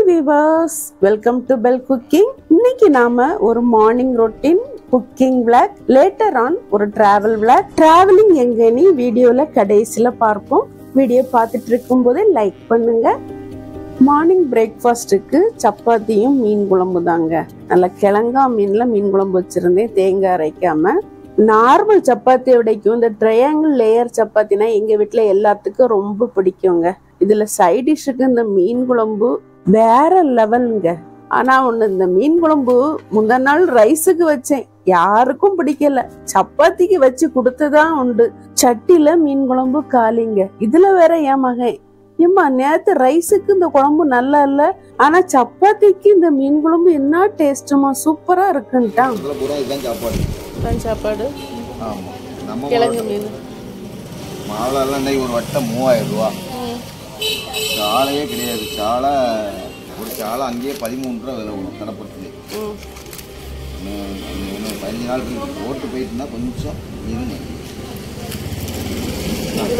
viewers, welcome to Bell Cooking. இன்னைக்கு நாம ஒரு morning routine cooking vlog, later on ஒரு travel vlog. Traveling எங்கன்னு வீடியோல கடைசில பார்ப்போம். வீடியோ பார்த்துட்டு இருக்கும்போதே லைக் பண்ணுங்க. மார்னிங் பிரேக்ஃபாஸ்ட்டுக்கு சப்பாத்தியும் மீன் குழம்பு தாங்க. நல்ல கிழங்கா மீன்ல மீன் குழம்பு வச்சிருந்தேன், தேங்காய் அரைக்காம. நார்மல் சப்பாத்தி விடைக்கும் இந்த ட்ரையாங்கிள் லேயர் சப்பாத்தினா எங்க வீட்டுல எல்லாத்துக்கும் ரொம்ப பிடிக்குங்க. இதுல சைட் டிஷ்ஷுக்கு இந்த மீன் குழம்பு வேற லெவலுங்க. ஆனா ஒண்ணு, இந்த மீன் குழம்பு முந்தா நாள் ரைஸுக்கு வச்சேன், யாருக்கும் பிடிக்கல. சப்பாத்திக்கு வச்சு கொடுத்துதான் உண்டு. சட்டில மீன் குழம்பு காலிங்க. இதுல வேற என் மகன், ஏம்மா நேத்து ரைஸுக்கு இந்த குழம்பு நல்லா இல்ல, ஆனா சப்பாத்திக்கு இந்த மீன் குழம்பு என்ன டேஸ்டுமா, சூப்பரா இருக்குன்ட்டான். சாப்பாடு கிழங்கு மீன் மாவளெல்லாம் இன்னைக்கு ஒரு வட்டம் 3000 ரூபா. சாலையே கிடையாது. சாலை ஒரு சாலை அங்கேயே 13 ரூபா விலை வரும் கடைப்பட்டு. 15 நாள் போட்டு போயிட்டுனா கொஞ்சம் இருங்க.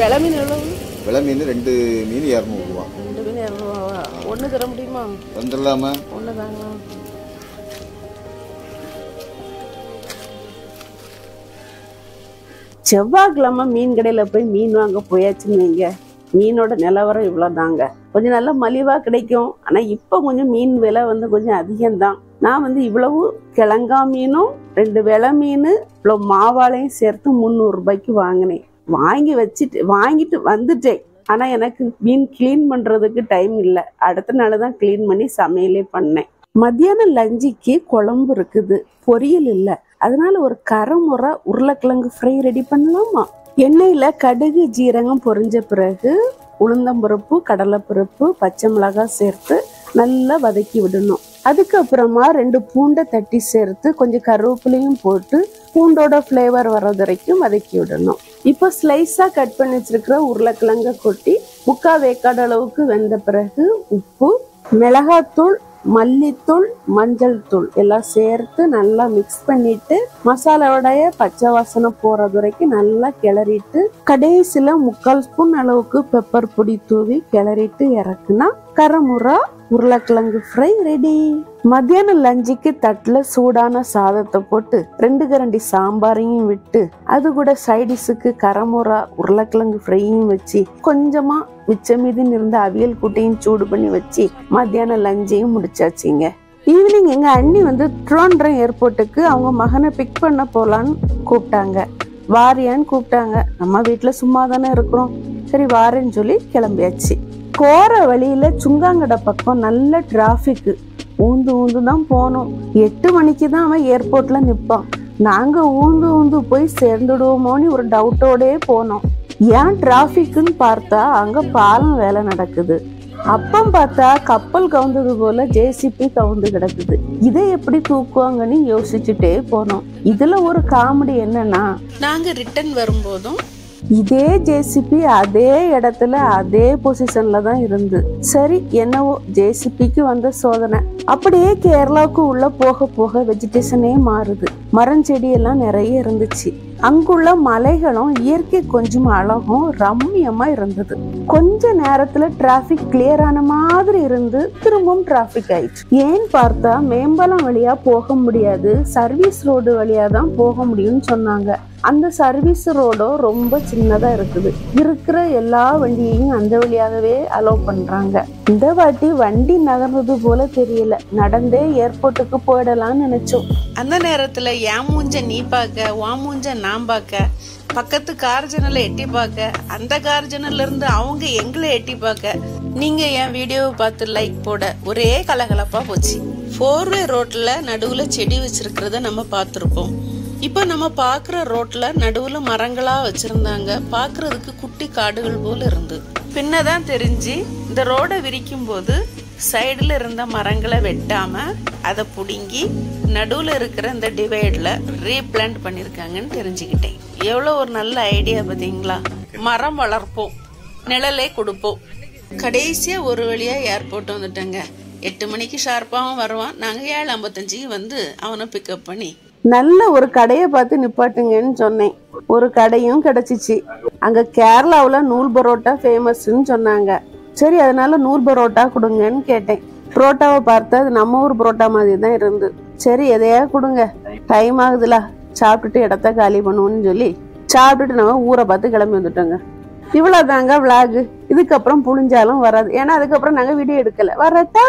விலை மீன் எவ்வளவு? விலை மீன் 2 மீன் 200 ரூபா. 2 மீன் 200 ரூபாவா? ஒன்று தர முடியுமா? வந்துடலாமா? ஒன்று தாங்க. செவ்வாய்க்கிழமை மீன் கடையில போய் மீன் வாங்க போயாச்சுன்னு வைங்க, மீனோட நிலவரம் இவ்வளவுதாங்க. கொஞ்சம் நல்லா மலிவா கிடைக்கும். ஆனா இப்ப கொஞ்சம் மீன் விலை கொஞ்சம் அதிகம்தான். நான் இவ்வளவு கிழங்கா மீனும் 2 வெலை மீன் இவ்வளவு மாவாளையும் சேர்த்து 300 ரூபாய்க்கு வாங்கினேன். வாங்கிட்டு வந்துட்டேன். ஆனா எனக்கு மீன் கிளீன் பண்றதுக்கு டைம் இல்லை. அடுத்த நாள் தான் கிளீன் பண்ணி சமையலே பண்ணேன். மத்தியானம் லஞ்சுக்கு குழம்பு இருக்குது, பொரியல் இல்லை. அதனால ஒரு கரைமுறை உருளைக்கிழங்கு ஃப்ரை ரெடி பண்ணலாமா? எண்ணெயில கடுகு ஜீரகம் பொரிஞ்ச பிறகு உளுந்தம்பருப்பு, கடலைப்பருப்பு, பச்சை மிளகாய் சேர்த்து நல்லா வதக்கி விடணும். அதுக்கப்புறமா 2 பூண்டை தட்டி சேர்த்து கொஞ்சம் கருவேப்பிலையும் போட்டு பூண்டோட ஃப்ளேவர் வர்றது வரைக்கும் வதக்கி விடணும். இப்போ ஸ்லைஸா கட் பண்ணி வச்சிருக்கிற உருளைக்கிழங்க கொட்டி 3/4 வேக்காடு அளவுக்கு வெந்த பிறகு உப்பு, மிளகாத்தூள், மல்லித்தூள், மஞ்சள் தூள் எல்லாம் சேர்த்து நல்லா மிக்ஸ் பண்ணிட்டு மசாலாவோடைய பச்சை வாசனை போறது வரைக்கும் நல்லா கிளறிட்டு கடைசியில 3/4 ஸ்பூன் அளவுக்கு பெப்பர் பொடி தூவி கிளறிட்டு இறக்குனா கரைமுறை உருளைக்கிழங்கு ஃப்ரை ரெடி. மத்தியானம் லஞ்சுக்கு தட்டுல சூடான சாதத்தை போட்டு 2 கரண்டி சாம்பாரையும் விட்டு அது கூட சைடிஸுக்கு கரைமுறை உருளைக்கிழங்கு ஃப்ரையும் வச்சு கொஞ்சமா மிச்சம் மீதி இருந்த அவியல் கூட்டையும் சூடு பண்ணி வச்சு மத்தியானம் லஞ்சையும் முடிச்சாச்சுங்க. ஈவினிங் எங்க அண்ணி ட்ரோண்ட்ரம் ஏர்போர்ட்டுக்கு அவங்க மகனை பிக் பண்ண போலான்னு கூப்பிட்டாங்க. வாரியான்னு கூப்பிட்டாங்க. நம்ம வீட்டுல சும்மா தானே இருக்கிறோம், சரி வாரேன்னு சொல்லி கிளம்பியாச்சு. போற வழியில சுங்காங்கடை பக்கம் நல்ல டிராபிக். ஊந்து தான் போனோம். 8 மணிக்கு தான் அவன் ஏர்போர்ட்ல நிப்பான். நாங்க ஊந்து போய் சேர்ந்துடுவோமோன்னு ஒரு டவுட்டோடே போனோம். ஏன் டிராபிக்னு பார்த்தா அங்க பாலம் வேலை நடக்குது. அப்பம் பார்த்தா கப்பல் கவுந்தது போல ஜேசிபி கவுந்து கிடக்குது. இதை எப்படி தூக்குவாங்கன்னு யோசிச்சுட்டே போனோம். இதுல ஒரு காமெடி என்னன்னா, நாங்க ரிட்டர்ன் வரும்போதும் இதே ஜேசிபி அதே இடத்துல அதே பொசிஷன்ல தான் இருந்து. சரி என்னவோ ஜேசிபிக்கு வந்த சோதனை. அப்படியே கேரளாவுக்கு உள்ள போக போக வெஜிடேஷனே மாறுது. மரஞ்செடி எல்லாம் நிறைய இருந்துச்சு. அங்குள்ள மலைகளும் இயற்கை கொஞ்சம் அழகும் ரம்மியமா இருந்தது. கொஞ்ச நேரத்துல டிராபிக் கிளியர் ஆன மாதிரி இருந்து திரும்பவும் டிராபிக் ஆயிடுச்சு. ஏன்னு பார்த்தா மேம்பாலம் வழியா போக முடியாது, சர்வீஸ் ரோடு வழியா தான் போக முடியும்னு சொன்னாங்க. அந்த சர்வீஸ் ரோடும் ரொம்ப சின்னதா இருக்குது. இருக்கிற எல்லா வண்டியையும் அந்த வழியாகவே அலோவ் பண்றாங்க. இந்த வாட்டி வண்டி நகர்றது போல தெரியல. நடந்தே ஏர்போர்ட்டுக்கு போயிடலாம்னு நினைச்சோம். அந்த நேரத்துல என் மூஞ்ச நீ பார்க்க, உன் மூஞ்ச நான் பார்க்க, பக்கத்து கார் ஜன்னலை எட்டி பார்க்க, அந்த கார் ஜன்னல்ல இருந்து அவங்க எங்களை எட்டி பார்க்க, நீங்க என் வீடியோவை பார்த்து லைக் போட ஒரே கலகலப்பா போச்சு. 4-வே ரோட்ல நடுவுல செடி வச்சிருக்கிறத நம்ம பார்த்திருப்போம். இப்ப நம்ம பாக்குற ரோட்ல நடுவுல மரங்களா வச்சிருந்தாங்க. பாக்குறதுக்கு குட்டி காடுகள் போல இருந்து. பின்னதான் தெரிஞ்சு இந்த ரோட விரிக்கும் போது சைடுல இருந்த மரங்களை வெட்டாம அதை புடுங்கி நடுவுல இருக்கிற இந்த டிவைட்ல ரீபிளான்ட் பண்ணிருக்காங்கன்னு தெரிஞ்சுக்கிட்டேன். எவ்வளவு ஒரு நல்ல ஐடியா பாத்தீங்களா? மரம் வளர்ப்போம், நிழலே கொடுப்போம். கடைசியா ஒரு வழியா ஏர்போர்ட் வந்துட்டேங்க. 8 மணிக்கு ஷார்ப்பாவும் வருவான். நாங்க 7:55 அவனை பிக்கப் பண்ணி நல்ல ஒரு கடையை பார்த்து நிப்பாட்டுங்கன்னு சொன்னேன். ஒரு கடையும் கிடைச்சிச்சு. அங்க கேரளாவுல நூல் பரோட்டா ஃபேமஸ்ன்னு சொன்னாங்க. சரி அதனால நூல் பரோட்டா கொடுங்கன்னு கேட்டேன். புரோட்டாவை பார்த்தா அது நம்ம ஊர் புரோட்டா மாதிரி தான் இருந்து. சரி எதையா கொடுங்க, டைம் ஆகுதுல, சாப்பிட்டுட்டு இடத்த காலி பண்ணுவோம்னு சொல்லி சாப்பிட்டுட்டு நம்ம ஊரை பார்த்து கிளம்பி வந்துட்டோங்க. இவ்வளவுதாங்க விளாகு. இதுக்கப்புறம் புளிஞ்சாலும் வராது, ஏன்னா அதுக்கப்புறம் நாங்க வீடியோ எடுக்கல. வரட்டா.